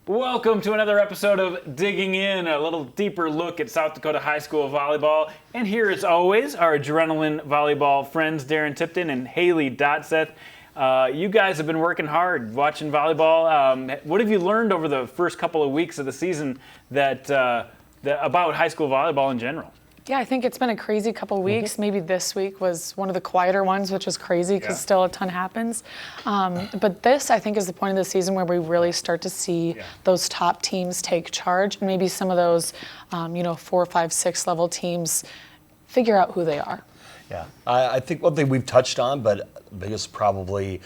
Welcome to another episode of Digging In, a little deeper look at South Dakota high school volleyball. And here, as always, our adrenaline volleyball friends, Darren Tipton and Haley Dotseth. You guys have been working hard watching volleyball. What have you learned over the first couple of weeks of the season that about high school volleyball in general? Yeah, I think it's been a crazy couple of weeks. Maybe this week was one of the quieter ones, which is crazy because still a ton happens. But this, I think, is the point of the season where we really start to see those top teams take charge, and maybe some of those, 4, 5, 6 level teams figure out who they are. Yeah, I think one thing we've touched on, but the biggest probably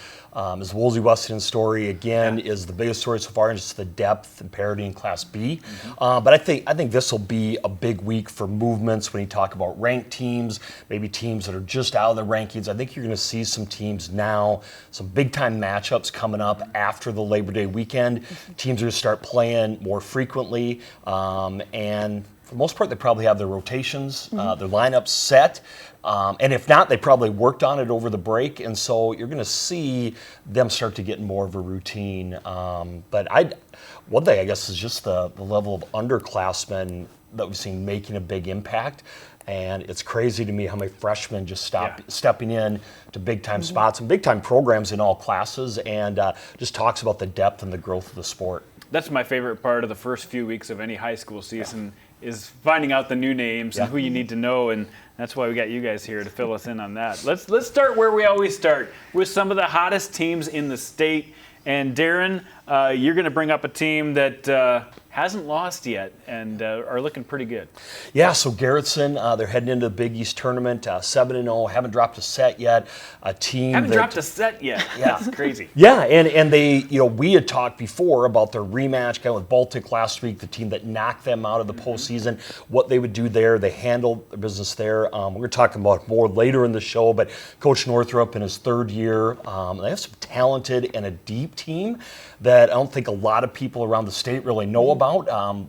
is Woolsey-Weston's story again is the biggest story so far, and just the depth and parity in Class B. But I think this will be a big week for movements when you talk about ranked teams, maybe teams that are just out of the rankings. I think you're going to see some teams now, some big-time matchups coming up after the Labor Day weekend. Teams are going to start playing more frequently, and for the most part, they probably have their rotations, their lineups set. And if not, they probably worked on it over the break, and so you're going to see them start to get more of a routine. But one thing, I guess, is just the level of underclassmen that we've seen making a big impact. And it's crazy to me how many freshmen just stepping in to big-time spots and big-time programs in all classes, and just talks about the depth and the growth of the sport. That's my favorite part of the first few weeks of any high school season is finding out the new names and who you need to know, and that's why we got you guys here to fill us in on that. Let's start where we always start, with some of the hottest teams in the state. And Darren, you're going to bring up a team that hasn't lost yet and are looking pretty good. Yeah, so Garretson, they're heading into the Big East Tournament, 7-0, haven't dropped a set yet. A team haven't dropped a set yet. Yeah, that's crazy. Yeah, and they, we had talked before about their rematch kind of with Baltic last week, the team that knocked them out of the postseason. What they would do there, they handled their business there. We're going to talk about more later in the show, but Coach Northrup in his third year, they have some talented and a deep team that I don't think a lot of people around the state really know about.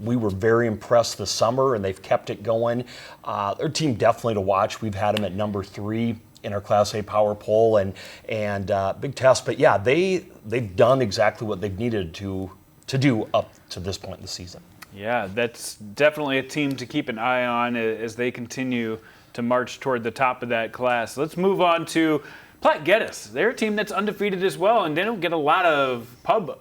We were very impressed this summer, and they've kept it going. Their team definitely to watch. We've had them at number 3 in our Class A power poll, and big test. But yeah, they've done exactly what they've needed to do up to this point in the season. Yeah, that's definitely a team to keep an eye on as they continue to march toward the top of that class. Let's move on to Platte-Geddes. They're a team that's undefeated as well, and they don't get a lot of pub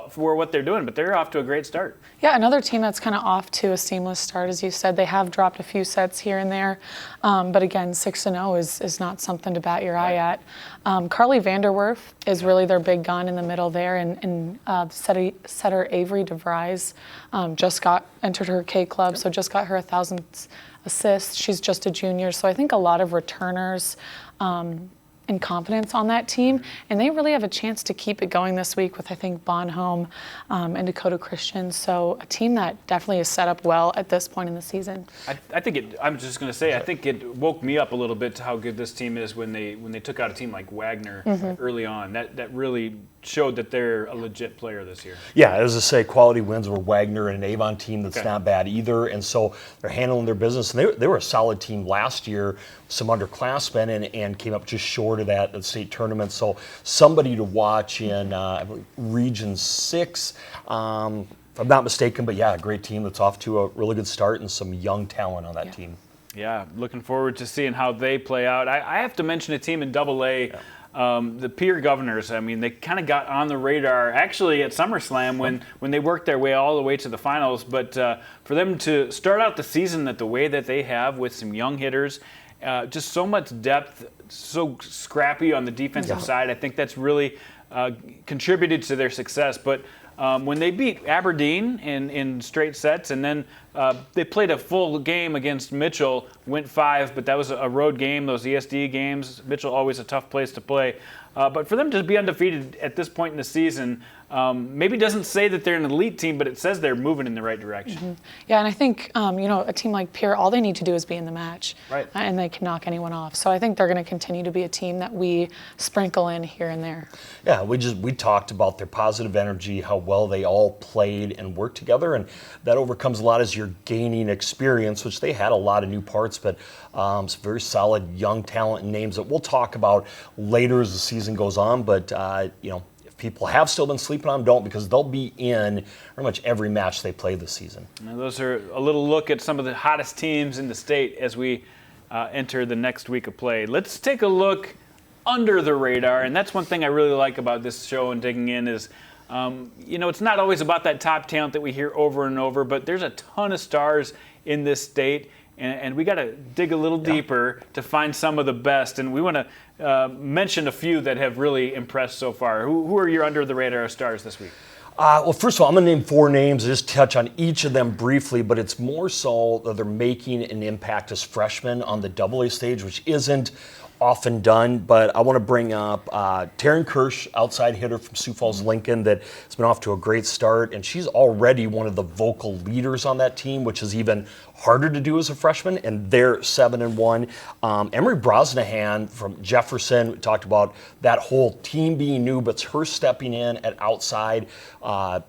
for what they're doing, but they're off to a great start. Yeah, another team that's kind of off to a seamless start, as you said. They have dropped a few sets here and there, but again, 6-0 is not something to bat your eye at. Carly Vanderwerf is really their big gun in the middle there, and setter Avery DeVries just entered her K Club, so just got her 1,000th assist. She's just a junior, so I think a lot of returners and confidence on that team, and they really have a chance to keep it going this week with, I think, Bonhomme and Dakota Christian. So a team that definitely is set up well at this point in the season. I think I'm just going to say, I think it woke me up a little bit to how good this team is when they took out a team like Wagner early on. That really showed that they're a legit player this year. Yeah, as I say, quality wins over Wagner and an Avon team that's not bad either, and so they're handling their business. And they were a solid team last year, some underclassmen, and came up just short of that at the state tournament. So somebody to watch in, I believe, Region 6, if I'm not mistaken. But yeah, a great team that's off to a really good start and some young talent on that team. Yeah, looking forward to seeing how they play out. I have to mention a team in AA. The Pierre Governors, I mean, they kind of got on the radar actually at SummerSlam when they worked their way all the way to the finals. But for them to start out the season the way that they have with some young hitters, just so much depth, so scrappy on the defensive side, I think that's really contributed to their success. But when they beat Aberdeen in straight sets, and then they played a full game against Mitchell, went 5, but that was a road game, those ESD games. Mitchell always a tough place to play. But for them to be undefeated at this point in the season, maybe doesn't say that they're an elite team, but it says they're moving in the right direction. Yeah, and I think, a team like Pierre, all they need to do is be in the match, right, and they can knock anyone off. So I think they're going to continue to be a team that we sprinkle in here and there. Yeah, we talked about their positive energy, how well they all played and worked together, and that overcomes a lot as you're gaining experience, which they had a lot of new parts, but some very solid young talent and names that we'll talk about later as the season goes on. But if people have still been sleeping on them, don't, because they'll be in pretty much every match they play this season. Now, those are a little look at some of the hottest teams in the state as we enter the next week of play. Let's take a look under the radar, and that's one thing I really like about this show and digging in is, it's not always about that top talent that we hear over and over, but there's a ton of stars in this state, and we got to dig a little deeper to find some of the best, and we want to mention a few that have really impressed so far. Who are your under the radar stars this week? Well, first of all, I'm going to name 4 names, just touch on each of them briefly, but it's more so that they're making an impact as freshmen on the AA stage, which isn't often done, but I want to bring up Taryn Kirsch, outside hitter from Sioux Falls Lincoln, that has been off to a great start, and she's already one of the vocal leaders on that team, which is even harder to do as a freshman, and they're 7-1. Emery Brosnahan from Jefferson, we talked about that whole team being new, but it's her stepping in at outside,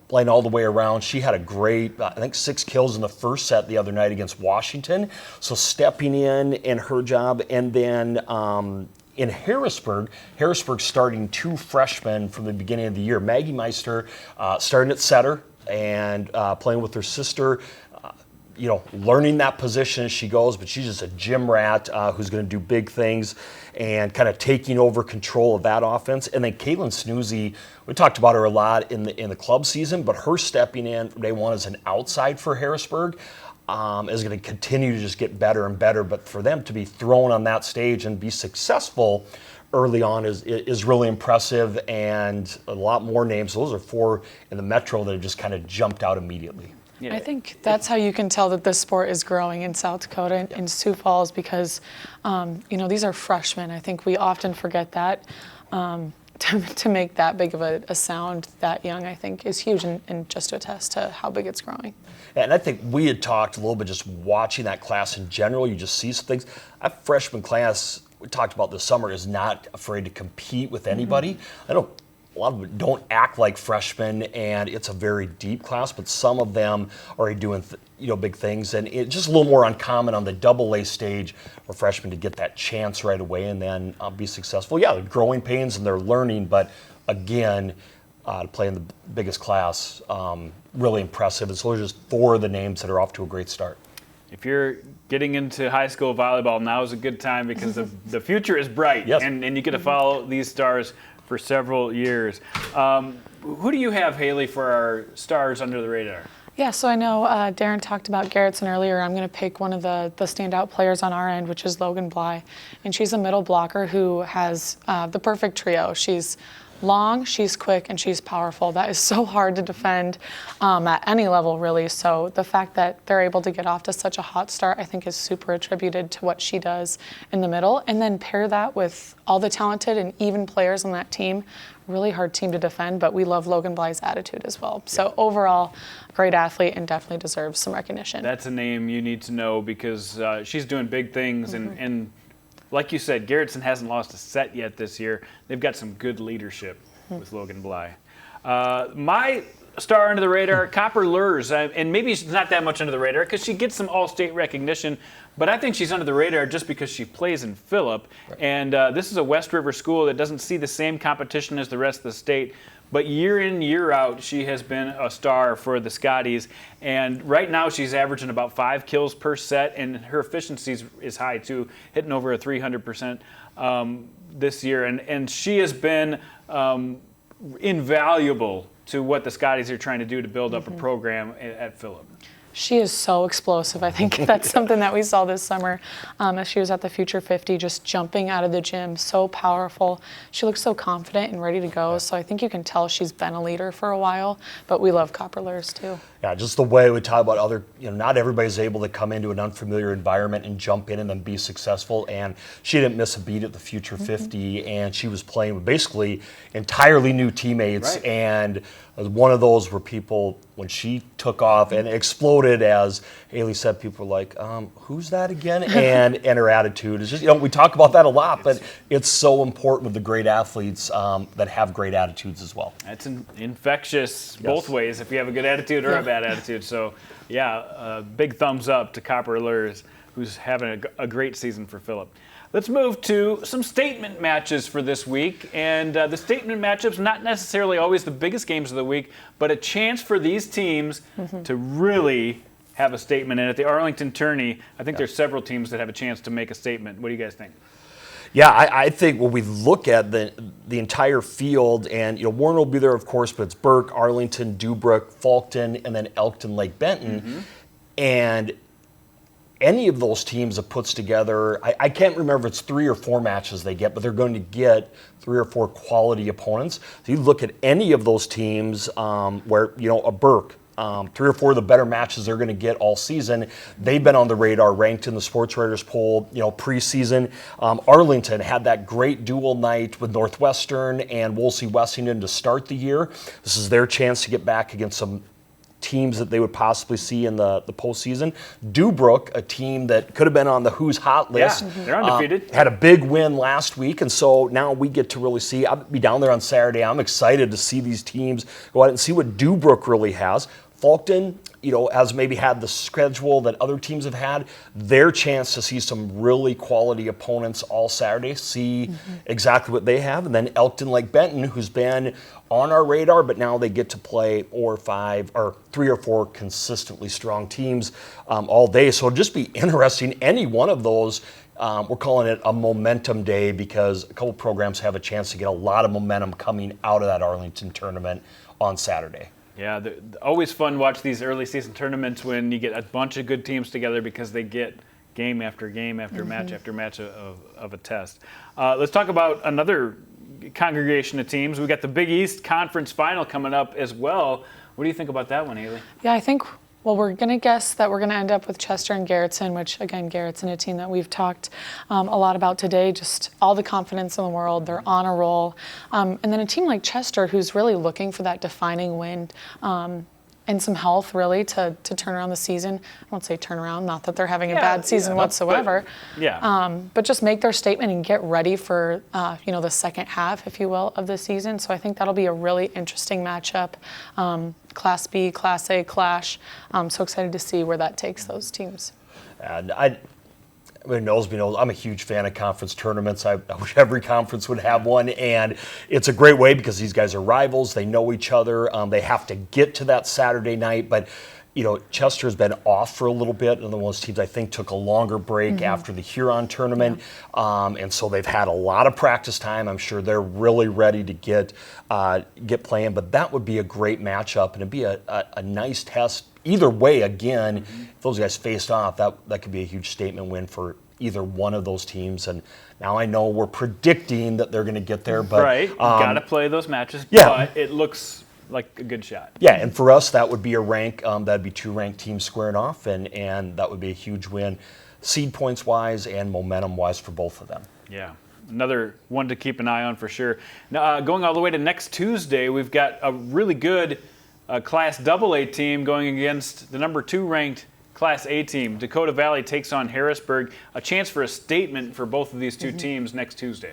playing all the way around. She had a great, I think 6 kills in the first set the other night against Washington, so stepping in her job, and then in Harrisburg starting 2 freshmen from the beginning of the year. Maggie Meister starting at setter and playing with her sister, learning that position as she goes, but she's just a gym rat who's going to do big things and kind of taking over control of that offense. And then Caitlin Snoozy, we talked about her a lot in the club season, but her stepping in from day one as an outside for Harrisburg is going to continue to just get better and better. But for them to be thrown on that stage and be successful early on is really impressive, and a lot more names. Those are 4 in the Metro that have just kind of jumped out immediately. Yeah. I think that's how you can tell that this sport is growing in South Dakota and Sioux Falls because, these are freshmen. I think we often forget that. To make that big of a sound that young, I think, is huge, and just to attest to how big it's growing. And I think we had talked a little bit just watching that class in general. You just see some things. That freshman class we talked about this summer is not afraid to compete with anybody. Mm-hmm. I know a lot of them don't act like freshmen, and it's a very deep class, but some of them are doing big things, and it's just a little more uncommon on the AA stage for freshmen to get that chance right away and then be successful. Yeah, they're growing pains and they're learning, but again, to play in the biggest class, really impressive. And so there's just 4 of the names that are off to a great start. If you're getting into high school volleyball, now is a good time because the future is bright, yes. and you get to follow these stars for several years. Who do you have, Haley, for our stars under the radar? Yeah, so I know Darren talked about Garretson earlier. I'm going to pick one of the standout players on our end, which is Logan Bly. And she's a middle blocker who has the perfect trio. She's long, she's quick, and she's powerful. That is so hard to defend at any level, really. So the fact that they're able to get off to such a hot start, I think, is super attributed to what she does in the middle. And then pair that with all the talented and even players on that team. Really hard team to defend, but we love Logan Bly's attitude as well. So overall, great athlete and definitely deserves some recognition. That's a name you need to know because she's doing big things, and like you said, Garretson hasn't lost a set yet this year. They've got some good leadership with Logan Bly. My star under the radar, Copper Lurz, and maybe she's not that much under the radar because she gets some all-state recognition, but I think she's under the radar just because she plays in Phillip. Right. And this is a West River school that doesn't see the same competition as the rest of the state. But year in, year out, she has been a star for the Scotties. And right now she's averaging about 5 kills per set, and her efficiency is high too, hitting over a 300% this year. And she has been invaluable to what the Scotties are trying to do to build up a program at Phillip. She is so explosive. I think that's something that we saw this summer as she was at the Future 50, just jumping out of the gym, so powerful. She looks so confident and ready to go. So I think you can tell she's been a leader for a while, but we love Copper Lurz too. Yeah, just the way we talk about other, not everybody's able to come into an unfamiliar environment and jump in and then be successful. And she didn't miss a beat at the Future 50, and she was playing with basically entirely new teammates. Right. And was one of those where people, when she took off and exploded, as Haley said, people were like, who's that again? And her attitude is just, we talk about that a lot, but it's so important with the great athletes that have great attitudes as well. That's infectious both ways, if you have a good attitude or a bad attitude. So, big thumbs up to Copper Lurz, who's having a great season for Phillip. Let's move to some statement matches for this week. And the statement matchups, not necessarily always the biggest games of the week, but a chance for these teams to really have a statement. And at the Arlington Tourney, I think there's several teams that have a chance to make a statement. What do you guys think? Yeah, I think when we look at the entire field, and Warren will be there, of course, but it's Burke, Arlington, Dubrook, Faulkton, and then Elkton, Lake Benton. And any of those teams that puts together, I can't remember if it's 3 or 4 matches they get, but they're going to get 3 or 4 quality opponents. So you look at any of those teams where, a Burke, 3 or 4 of the better matches they're going to get all season. They've been on the radar, ranked in the Sports Writers poll, preseason. Arlington had that great dual night with Northwestern and Wolsey Wessington to start the year. This is their chance to get back against some teams that they would possibly see in the postseason. Dubrook, a team that could have been on the Who's Hot list. Yeah, they're undefeated. Had a big win last week, and so now we get to really see. I'll be down there on Saturday. I'm excited to see these teams go out and see what Dubrook really has. Faulkton, has maybe had the schedule that other teams have had, their chance to see some really quality opponents all Saturday, see exactly what they have. And then Elkton, Lake Benton, who's been on our radar, but now they get to play 3 or 4 consistently strong teams all day. So it'll just be interesting. Any one of those, we're calling it a momentum day because a couple programs have a chance to get a lot of momentum coming out of that Arlington tournament on Saturday. Yeah, always fun to watch these early season tournaments when you get a bunch of good teams together because they get game after game after match after match of a test. Let's talk about another congregation of teams. We got the Big East Conference Final coming up as well. What do you think about that one, Haley? Yeah, I think, we're going to guess that we're going to end up with Chester and Garretson, which, again, Garretson, a team that we've talked a lot about today, just all the confidence in the world. They're on a roll. And then a team like Chester, who's really looking for that defining win and some health, really, to turn around the season. I won't say turn around, not that they're having a bad season whatsoever. But just make their statement and get ready for, the second half, if you will, of the season. So I think that'll be a really interesting matchup. Class B, Class A clash. I'm so excited to see where that takes those teams. And everybody knows me knows I'm a huge fan of conference tournaments. I wish every conference would have one, and it's a great way because these guys are rivals. They know each other. They have to get to that Saturday night, but Chester's been off for a little bit, and one of those teams I think took a longer break after the Huron tournament, and so they've had a lot of practice time. I'm sure they're really ready to get playing, but that would be a great matchup, and it'd be a nice test. Either way, again, if those guys faced off, that could be a huge statement win for either one of those teams. And now I know we're predicting that they're going to get there, but right, got to play those matches. Yeah. But it looks like a good shot. Yeah, and for us, that would be a rank. That'd be 2 ranked teams squaring off, and that would be a huge win, seed points wise and momentum wise for both of them. Yeah. Another one to keep an eye on for sure. Now, going all the way to next Tuesday, we've got a really good Class AA team going against the number 2 ranked Class A team. Dakota Valley takes on Harrisburg. A chance for a statement for both of these two teams next Tuesday.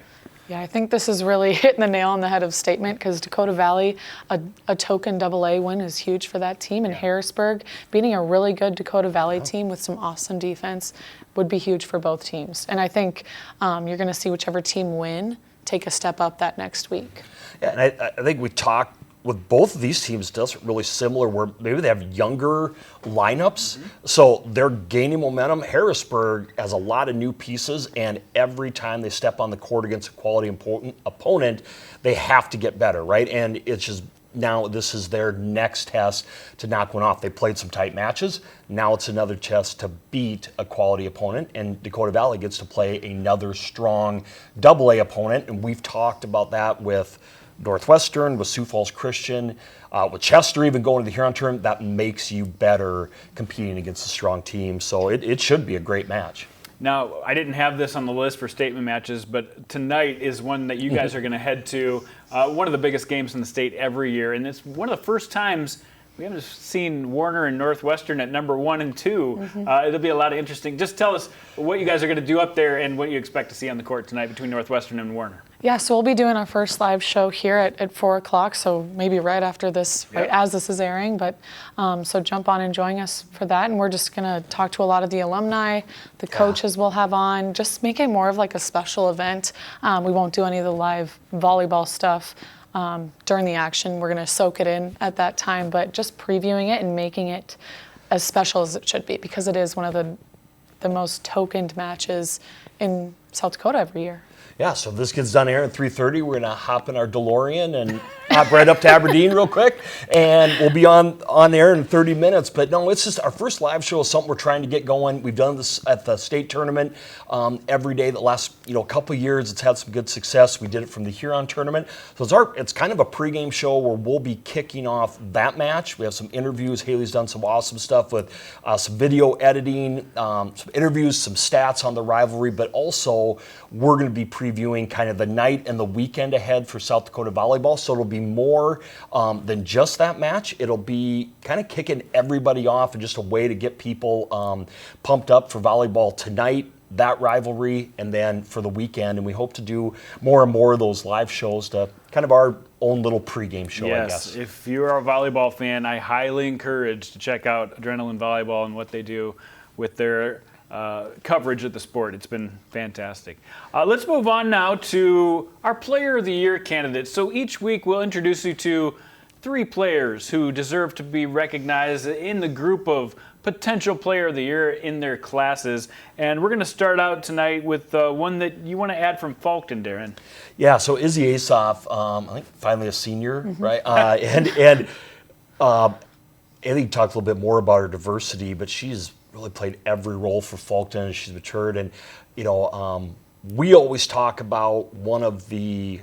Yeah, I think this is really hitting the nail on the head of statement because Dakota Valley, a token AA win is huge for that team. And Harrisburg, beating a really good Dakota Valley team with some awesome defense would be huge for both teams. And I think you're going to see whichever team win take a step up that next week. Yeah, and I think we talked with both of these teams, does really similar where maybe they have younger lineups, so they're gaining momentum. Harrisburg has a lot of new pieces, and every time they step on the court against a quality opponent, they have to get better, right? And it's just now this is their next test to knock one off. They played some tight matches. Now it's another test to beat a quality opponent, and Dakota Valley gets to play another strong AA opponent, and we've talked about that with Northwestern, with Sioux Falls Christian, with Chester even going to the Huron Tournament. That makes you better competing against a strong team. So it should be a great match. Now, I didn't have this on the list for statement matches, but tonight is one that you guys are going to head to. One of the biggest games in the state every year, and it's one of the first times we haven't seen Warner and Northwestern at number 1 and 2. It'll be a lot of interesting. Just tell us what you guys are going to do up there and what you expect to see on the court tonight between Northwestern and Warner. Yeah, so we'll be doing our first live show here at 4 o'clock, so maybe right after this, right as this is airing. But so jump on and join us for that. And we're just going to talk to a lot of the alumni, the coaches we'll have on, just make it more of like a special event. We won't do any of the live volleyball stuff during the action. We're going to soak it in at that time, but just previewing it and making it as special as it should be, because it is one of the most tokened matches in South Dakota every year. Yeah, so if this gets done here at 3:30, we're going to hop in our DeLorean and hop right up to Aberdeen real quick, and we'll be on air in 30 minutes. But no, it's just our first live show is something we're trying to get going. We've done this at the state tournament every day the last couple of years. It's had some good success. We did it from the Huron tournament. So it's kind of a pregame show where we'll be kicking off that match. We have some interviews. Haley's done some awesome stuff with some video editing, some interviews, some stats on the rivalry, but also we're going to be previewing kind of the night and the weekend ahead for South Dakota volleyball. So it'll be more than just that match. It'll be kind of kicking everybody off and just a way to get people pumped up for volleyball tonight, that rivalry, and then for the weekend. And we hope to do more and more of those live shows to kind of our own little pregame show, I guess. If you're a volleyball fan, I highly encourage to check out Adrenaline Volleyball and what they do with their coverage of the sport. It's been fantastic. Let's move on now to our Player of the Year candidates. So each week we'll introduce you to 3 players who deserve to be recognized in the group of potential Player of the Year in their classes. And we're going to start out tonight with one that you want to add from Faulkton, Darren. Yeah, so Izzy Aesoph, I think finally a senior, right? And Ellie talked a little bit more about her diversity, but she's really played every role for Faulkton as she's matured. And, we always talk about one of the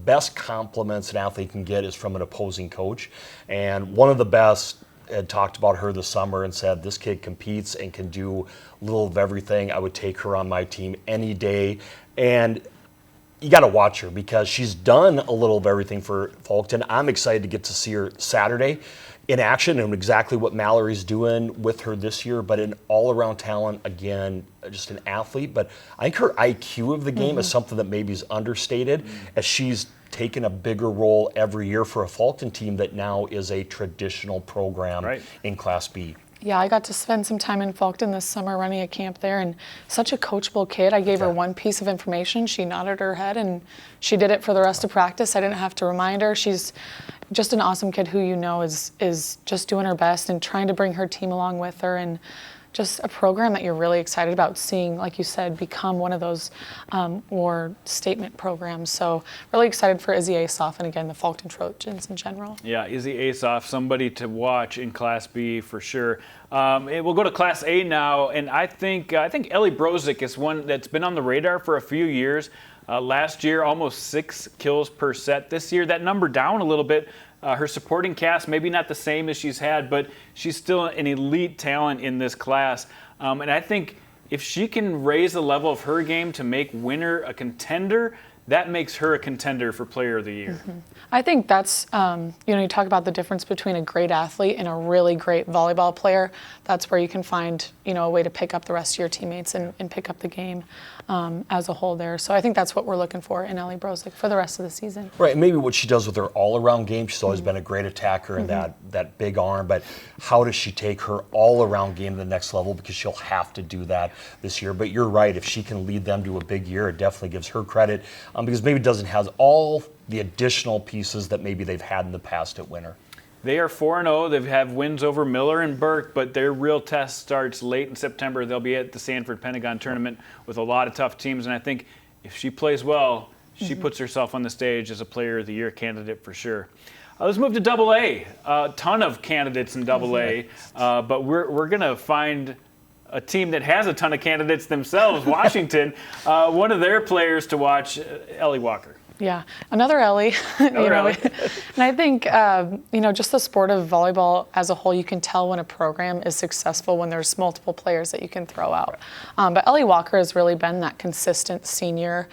best compliments an athlete can get is from an opposing coach. And one of the best had talked about her this summer and said, this kid competes and can do a little of everything. I would take her on my team any day. And you got to watch her because she's done a little of everything for Faulkton. I'm excited to get to see her Saturday in action and exactly what Mallory's doing with her this year, but an all-around talent, again, just an athlete. But I think her IQ of the game is something that maybe is understated as she's taken a bigger role every year for a Faulkton team that now is a traditional program in Class B. Yeah, I got to spend some time in Faulkton this summer running a camp there, and such a coachable kid. I gave her one piece of information, she nodded her head, and she did it for the rest of practice. I didn't have to remind her. She's just an awesome kid who is just doing her best and trying to bring her team along with her, and just a program that you're really excited about seeing, like you said, become one of those more statement programs. So really excited for Izzy Aesoph and, again, the Faulkton Trojans in general. Yeah, Izzy Aesoph, somebody to watch in Class B for sure. We'll go to Class A now, and I think Ellie Brozik is one that's been on the radar for a few years. Last year, almost 6 kills per set. This year, that number down a little bit. Her supporting cast, maybe not the same as she's had, but she's still an elite talent in this class. And I think if she can raise the level of her game to make Winter a contender, that makes her a contender for Player of the Year. I think that's, you talk about the difference between a great athlete and a really great volleyball player. That's where you can find, a way to pick up the rest of your teammates and pick up the game as a whole there. So I think that's what we're looking for in Ellie Brozik for the rest of the season. Right, and maybe what she does with her all-around game, she's always been a great attacker and that big arm, but how does she take her all-around game to the next level? Because she'll have to do that this year. But you're right, if she can lead them to a big year, it definitely gives her credit because maybe it doesn't have all the additional pieces that maybe they've had in the past at Winter. They are 4-0. They have wins over Miller and Burke, but their real test starts late in September. They'll be at the Sanford Pentagon Tournament with a lot of tough teams, and I think if she plays well, she puts herself on the stage as a Player of the Year candidate for sure. Let's move to Double A. A ton of candidates in Double A, but we're going to find a team that has a ton of candidates themselves, Washington. One of their players to watch, Ellie Walker. Yeah, another Ellie. Ellie. And I think, just the sport of volleyball as a whole, you can tell when a program is successful when there's multiple players that you can throw out. But Ellie Walker has really been that consistent senior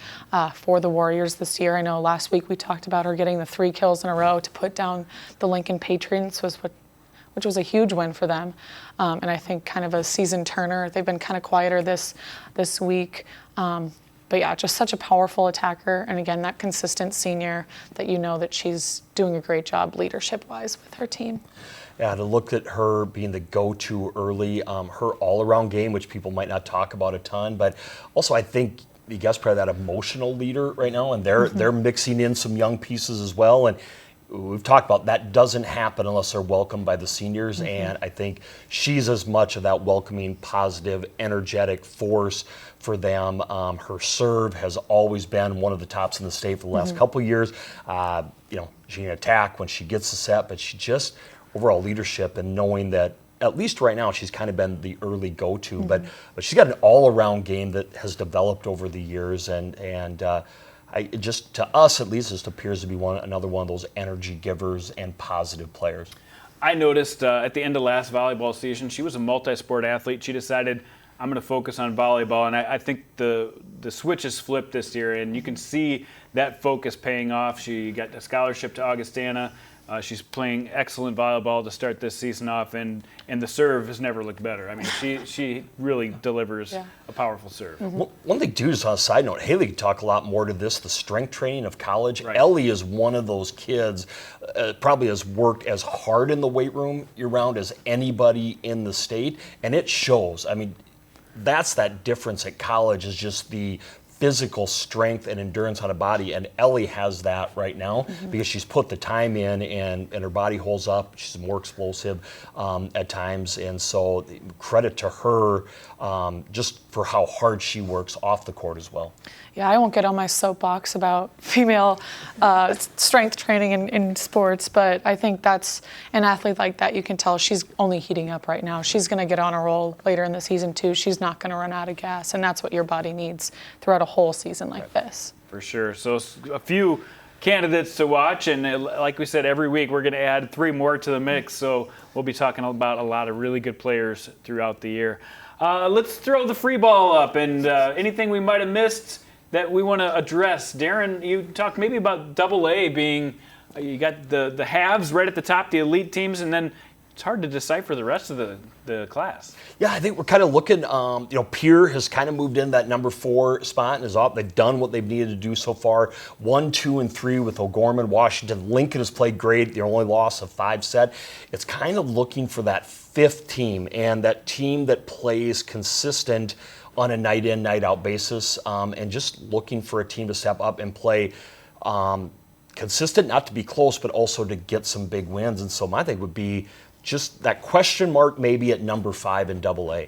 for the Warriors this year. I know last week we talked about her getting the 3 kills in a row to put down the Lincoln Patriots, which was a huge win for them. And I think kind of a season turner. They've been kind of quieter this week. But yeah, just such a powerful attacker. And again, that consistent senior that you know that she's doing a great job leadership-wise with her team. Yeah, to look at her being the go-to early, her all-around game, which people might not talk about a ton, but also I think you guys probably that emotional leader right now, and they're mixing in some young pieces as well. And we've talked about that doesn't happen unless they're welcomed by the seniors, and I think she's as much of that welcoming, positive, energetic force for them. Her serve has always been one of the tops in the state for the last couple of years. She can attack when she gets the set, but she just overall leadership and knowing that at least right now she's kind of been the early go-to, but she's got an all-around game that has developed over the years, and it just, to us at least, just appears to be another one of those energy givers and positive players. I noticed at the end of last volleyball season, she was a multi-sport athlete. She decided, I'm going to focus on volleyball, and I think the switch has flipped this year, and you can see that focus paying off. She got a scholarship to Augustana. She's playing excellent volleyball to start this season off, and the serve has never looked better. I mean, she really delivers a powerful serve. One thing, too, just on a side note, Haley could talk a lot more to this, the strength training of college. Right. Ellie is one of those kids, probably has worked as hard in the weight room year-round as anybody in the state, and it shows. I mean, that's that difference at college, is just the physical strength and endurance on a body, and Ellie has that right now because she's put the time in, and her body holds up. She's more explosive at times, and so credit to her just for how hard she works off the court as well. Yeah, I won't get on my soapbox about female strength training in sports, but I think that's an athlete like that, you can tell she's only heating up right now. She's going to get on a roll later in the season too. She's not going to run out of gas, and that's what your body needs throughout a whole season like this. For sure. So a few candidates to watch, and like we said, every week we're going to add 3 more to the mix, so we'll be talking about a lot of really good players throughout the year. Let's throw the free ball up, and anything we might have missed that we want to address. Darren, you talked maybe about AA being, you got the halves right at the top, the elite teams, and then it's hard to decipher the rest of the class. Yeah, I think we're kind of looking, Pierre has kind of moved in that number 4 spot and is off. They've done what they've needed to do so far. 1, 2, and 3 with O'Gorman, Washington. Lincoln has played great. Their only loss of 5 set. It's kind of looking for that 5th team, and that team that plays consistent on a night in, night out basis, and just looking for a team to step up and play consistent, not to be close, but also to get some big wins. And so my thing would be just that question mark maybe at number 5 in AA.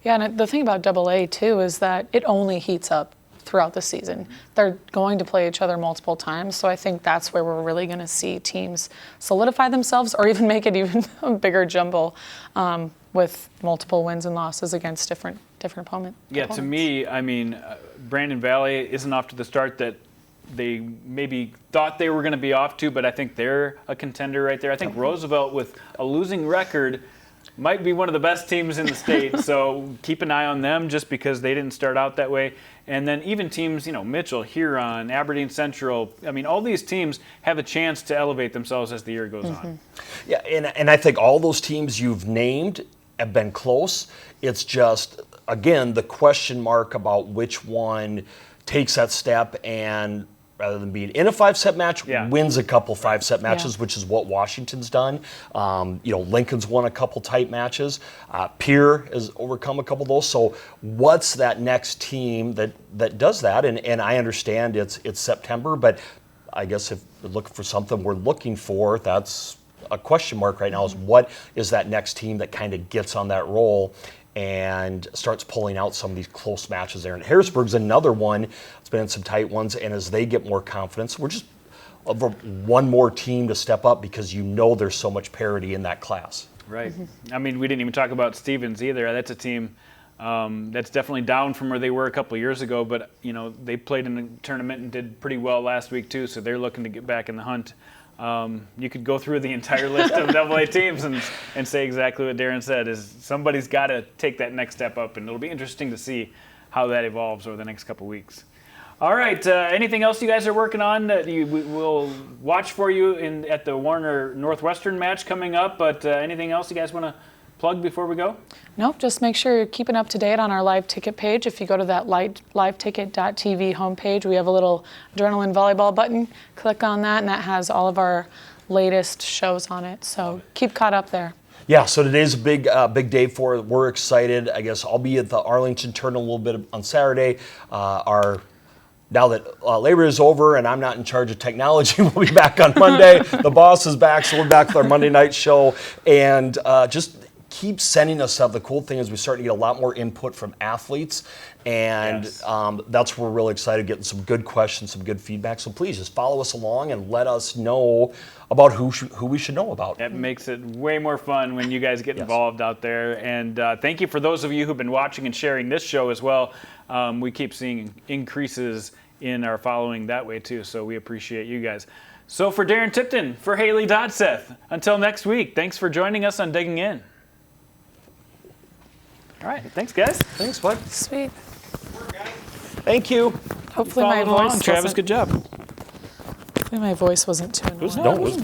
Yeah, and the thing about AA too is that it only heats up throughout the season. They're going to play each other multiple times, so I think that's where we're really going to see teams solidify themselves or even make it even a bigger jumble with multiple wins and losses against different opponents. Yeah, to me, I mean, Brandon Valley isn't off to the start that they maybe thought they were going to be off to, but I think they're a contender right there. I think Roosevelt, with a losing record, might be one of the best teams in the state, so keep an eye on them just because they didn't start out that way. And then even teams, Mitchell, Huron, Aberdeen Central, I mean, all these teams have a chance to elevate themselves as the year goes on. Yeah, and I think all those teams you've named have been close. It's just, again, the question mark about which one takes that step and rather than being in a 5-set match, wins a couple 5-set matches, which is what Washington's done. Lincoln's won a couple tight matches. Pierre has overcome a couple of those. So what's that next team that does that? And I understand it's September, but I guess if we're looking for something we're looking for, that's a question mark right now, is what is that next team that kind of gets on that roll and starts pulling out some of these close matches there. And Harrisburg's another one. It's been in some tight ones, and as they get more confidence, we're just one more team to step up because there's so much parity in that class. Right. I mean, we didn't even talk about Stevens either. That's a team that's definitely down from where they were a couple of years ago, but they played in a tournament and did pretty well last week too, so they're looking to get back in the hunt. You could go through the entire list of AA teams and say exactly what Darren said, is somebody's got to take that next step up, and it'll be interesting to see how that evolves over the next couple weeks. All right, anything else you guys are working on that we'll watch for you at the Warner Northwestern match coming up, but anything else you guys want to plug before we go? Nope, just make sure you're keeping up to date on our live ticket page. If you go to that liveticket.tv homepage, we have a little Adrenaline Volleyball button. Click on that, and that has all of our latest shows on it. So keep caught up there. Yeah, so today's a big day for it. We're excited. I guess I'll be at the Arlington Tournament a little bit on Saturday. Now that Labor is over and I'm not in charge of technology, we'll be back on Monday. The boss is back, so we're back with our Monday night show. And just keep sending us stuff. The cool thing is we start to get a lot more input from athletes. And Yes. That's where we're really excited, getting some good questions, some good feedback. So please just follow us along and let us know about who we should know about. It makes it way more fun when you guys get involved out there. And thank you for those of you who've been watching and sharing this show as well. We keep seeing increases in our following that way too, so we appreciate you guys. So for Darren Tipton, for Haley Dodseth, until next week, thanks for joining us on Digging In. All right, thanks guys. Thanks, bud. Sweet. Thank you. Hopefully my Followed along, voice Travis, wasn't, good job. hopefully my voice wasn't too annoying. No, it was good.